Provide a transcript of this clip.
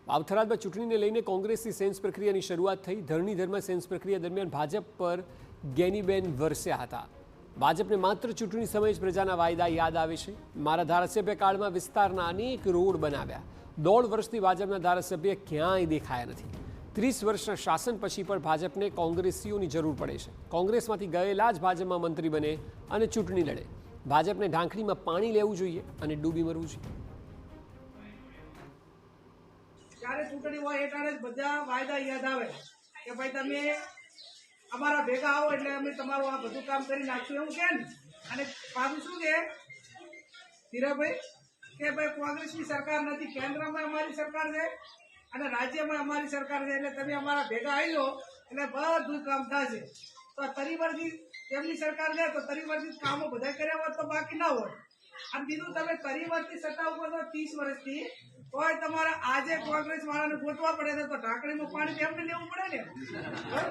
વાવથરાદમાં ચૂંટણીને લઈને કોંગ્રેસની સેન્સ પ્રક્રિયાની શરૂઆત થઈ। ધરણીધરમાં સેન્સ પ્રક્રિયા દરમિયાન ભાજપ પર ગેનીબેન વરસ્યા હતા। ભાજપને માત્ર ચૂંટણી સમયે જ પ્રજાના વાયદા યાદ આવે છે। મારા ધારાસભ્ય કાળમાં વિસ્તારના અનેક રોડ બનાવ્યા। 1.5 વર્ષથી ભાજપના ધારાસભ્ય ક્યાંય દેખાયા નથી। 30 વર્ષના શાસન પછી પણ ભાજપને કોંગ્રેસીઓની જરૂર પડે છે। કોંગ્રેસમાંથી ગયેલા જ ભાજપમાં મંત્રી બને અને ચૂંટણી લડે। ભાજપને ઢાંકણીમાં પાણી લેવું જોઈએ અને ડૂબી મરવું જોઈએ। જ્યારે ચૂંટણી હોય એટલે જ બધા વાયદા યાદ આવે કે ભાઈ તમે અમારા ભેગા આવો એટલે અમે તમારું આ બધું કામ કરી નાખશું એવું કે ને। અને પાછું શું કે ધીરાભાઈ કે ભાઈ કોંગ્રેસની સરકાર નથી, કેન્દ્રમાં અમારી સરકાર છે અને રાજ્યમાં અમારી સરકાર છે, એટલે તમે અમારા ભેગા આવી લો એટલે બધું કામ થશે। તો તરીવરથી તેમની સરકાર છે તો તરીવરથી કામો બધા કર્યા હોત તો બાકી ના હોત। અને બીજું તમે તરીવરથી સત્તા ઉપર તો 30 વર્ષથી તોય તમારે આજે કોંગ્રેસ વાળાને ગોતવા પડે છે તો ઢાંકણીમાં પાણી તેમને લેવું પડે ને।